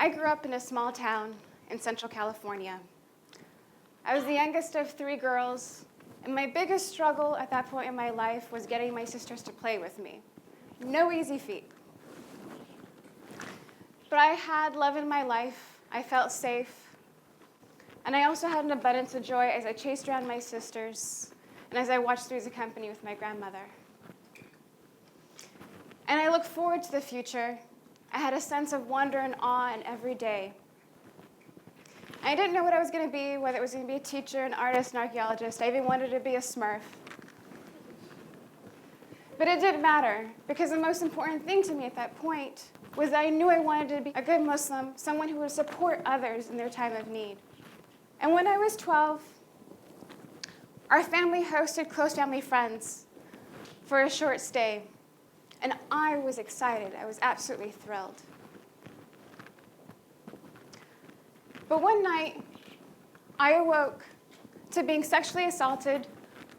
I grew up in a small town in Central California. I was the youngest of 3 girls, and my biggest struggle at that point in my life was getting my sisters to play with me. No easy feat. But I had love in my life, I felt safe, and I also had an abundance of joy as I chased around my sisters and as I watched Three's Company with my grandmother. And I looked forward to the future. I had a sense of wonder and awe in every day. I didn't know what I was going to be, whether it was going to be a teacher, an artist, an archaeologist. I even wanted to be a Smurf. But it didn't matter, because the most important thing to me at that point was that I knew I wanted to be a good Muslim, someone who would support others in their time of need. And when I was 12, our family hosted close family friends for a short stay. And I was excited. I was absolutely thrilled. But one night, I awoke to being sexually assaulted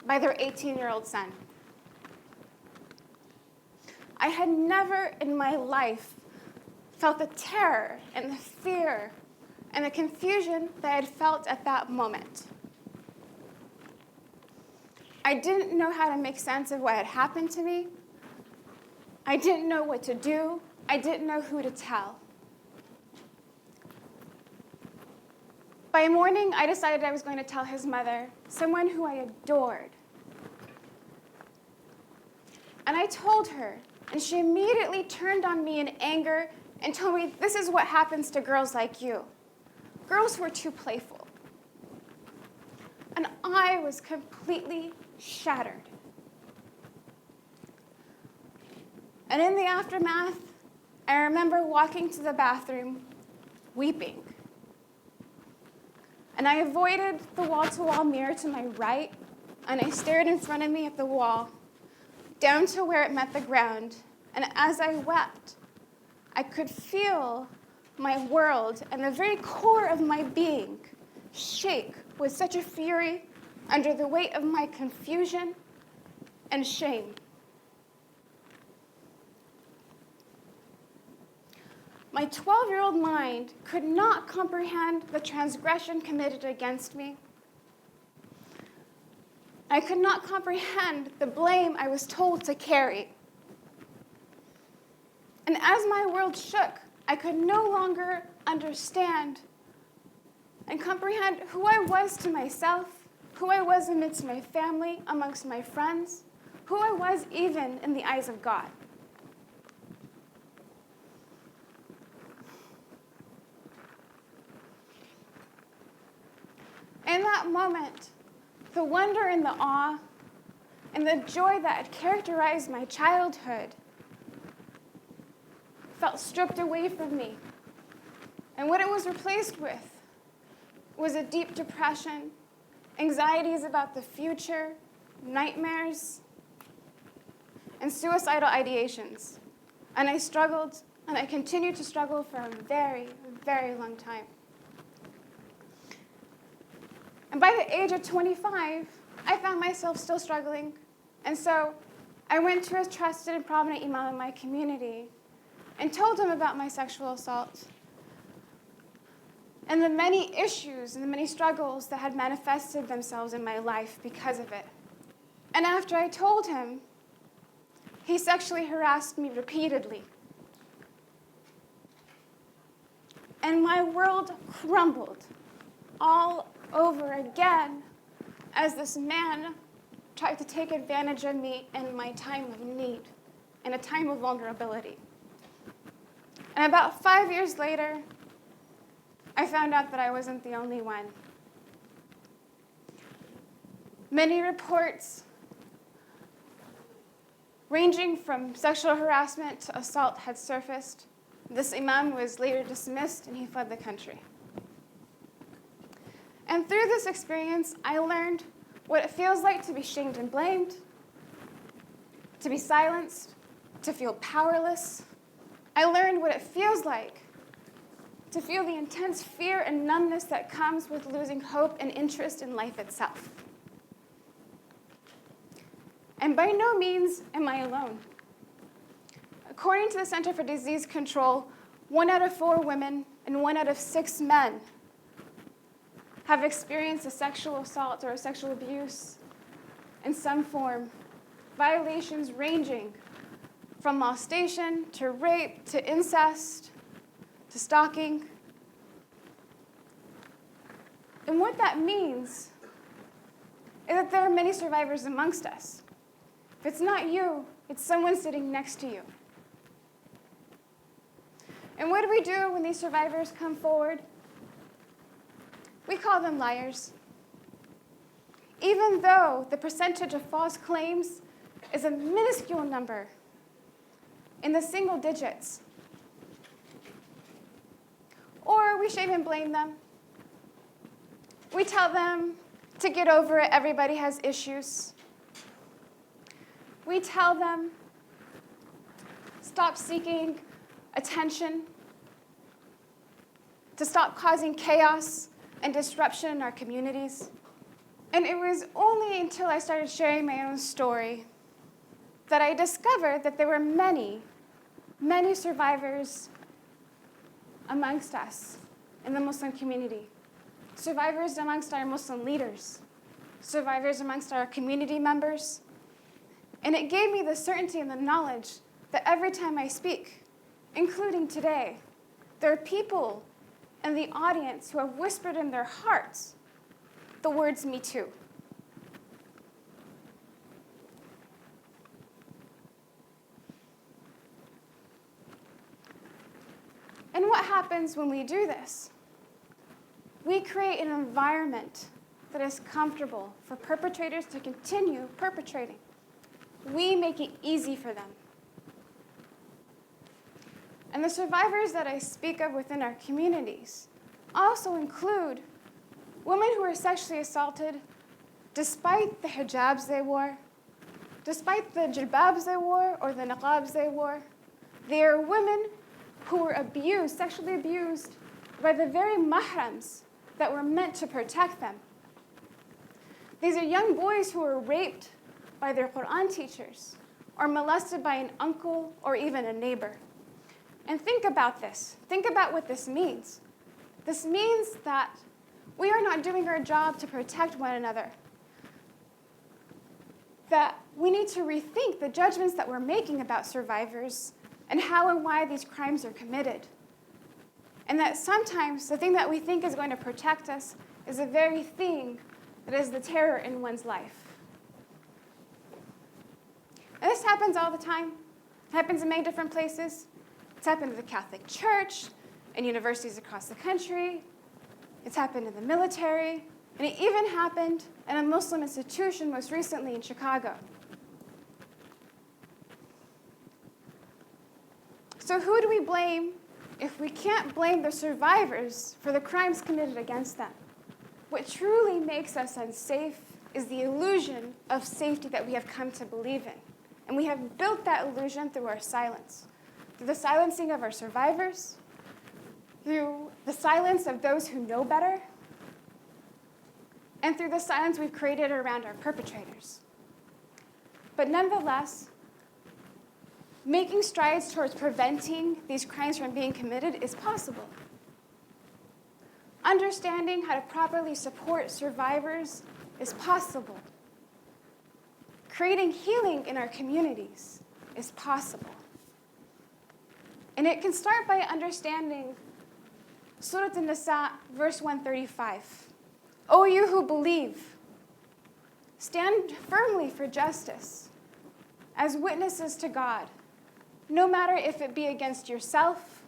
by their 18-year-old son. I had never in my life felt the terror and the fear and the confusion that I had felt at that moment. I didn't know how to make sense of what had happened to me. I didn't know what to do. I didn't know who to tell. By morning, I decided I was going to tell his mother, someone who I adored. And I told her, and she immediately turned on me in anger and told me, this is what happens to girls like you. Girls who are too playful. And I was completely shattered. And in the aftermath, I remember walking to the bathroom, weeping. And I avoided the wall-to-wall mirror to my right, and I stared in front of me at the wall, down to where it met the ground. And as I wept, I could feel my world and the very core of my being shake with such a fury under the weight of my confusion and shame. My 12-year-old mind could not comprehend the transgression committed against me. I could not comprehend the blame I was told to carry. And as my world shook, I could no longer understand and comprehend who I was to myself, who I was amidst my family, amongst my friends, who I was even in the eyes of God. In that moment, the wonder and the awe and the joy that had characterized my childhood felt stripped away from me. And what it was replaced with was a deep depression, anxieties about the future, nightmares, and suicidal ideations. And I struggled, and I continued to struggle for a very, very long time. And by the age of 25, I found myself still struggling. And so I went to a trusted and prominent imam in my community and told him about my sexual assault and the many issues and the many struggles that had manifested themselves in my life because of it. And after I told him, he sexually harassed me repeatedly. And my world crumbled all over again as this man tried to take advantage of me in my time of need, in a time of vulnerability. And about 5 years later, I found out that I wasn't the only one. Many reports ranging from sexual harassment to assault had surfaced. This imam was later dismissed and he fled the country. And through this experience, I learned what it feels like to be shamed and blamed, to be silenced, to feel powerless. I learned what it feels like to feel the intense fear and numbness that comes with losing hope and interest in life itself. And by no means am I alone. According to the Center for Disease Control, 1 out of 4 women and 1 out of 6 men have experienced a sexual assault or a sexual abuse in some form, violations ranging from molestation to rape to incest to stalking. And what that means is that there are many survivors amongst us. If it's not you, it's someone sitting next to you. And what do we do when these survivors come forward? We call them liars. Even though the percentage of false claims is a minuscule number, in the single digits. Or we shame and blame them. We tell them to get over it, everybody has issues. We tell them, stop seeking attention, to stop causing chaos and disruption in our communities. And it was only until I started sharing my own story that I discovered that there were many, many survivors amongst us in the Muslim community. Survivors amongst our Muslim leaders. Survivors amongst our community members. And it gave me the certainty and the knowledge that every time I speak, including today, there are people in the audience who have whispered in their hearts the words, "Me too." And what happens when we do this? We create an environment that is comfortable for perpetrators to continue perpetrating. We make it easy for them. And the survivors that I speak of within our communities also include women who were sexually assaulted despite the hijabs they wore, despite the jilbabs they wore or the niqabs they wore. They are women who were abused, sexually abused, by the very mahrams that were meant to protect them. These are young boys who were raped by their Quran teachers or molested by an uncle or even a neighbor. And think about this. Think about what this means. This means that we are not doing our job to protect one another. That we need to rethink the judgments that we're making about survivors and how and why these crimes are committed. And that sometimes the thing that we think is going to protect us is the very thing that is the terror in one's life. And this happens all the time. It happens in many different places. It's happened in the Catholic Church, in universities across the country. It's happened in the military. And it even happened in a Muslim institution most recently in Chicago. So who do we blame if we can't blame the survivors for the crimes committed against them? What truly makes us unsafe is the illusion of safety that we have come to believe in. And we have built that illusion through our silence, through the silencing of our survivors, through the silence of those who know better, and through the silence we've created around our perpetrators. But nonetheless, making strides towards preventing these crimes from being committed is possible. Understanding how to properly support survivors is possible. Creating healing in our communities is possible. And it can start by understanding Surah An-Nisa, verse 135. O you who believe, stand firmly for justice as witnesses to God, no matter if it be against yourself,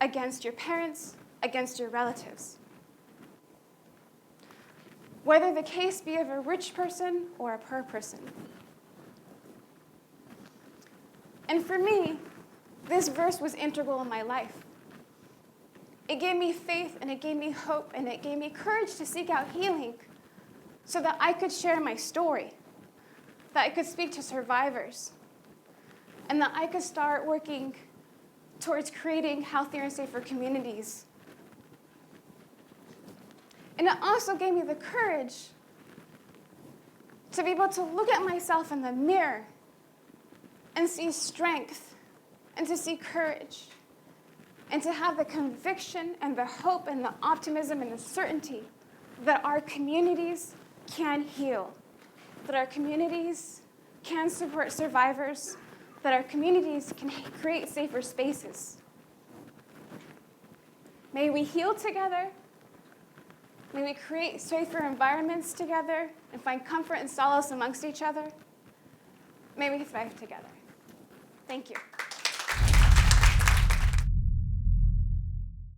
against your parents, against your relatives. Whether the case be of a rich person or a poor person. And for me, this verse was integral in my life. It gave me faith, and it gave me hope, and it gave me courage to seek out healing so that I could share my story, that I could speak to survivors, and that I could start working towards creating healthier and safer communities. And it also gave me the courage to be able to look at myself in the mirror and see strength, and to see courage, and to have the conviction and the hope and the optimism and the certainty that our communities can heal, that our communities can support survivors, that our communities can create safer spaces. May we heal together. May we create safer environments together and find comfort and solace amongst each other. May we thrive together. Thank you.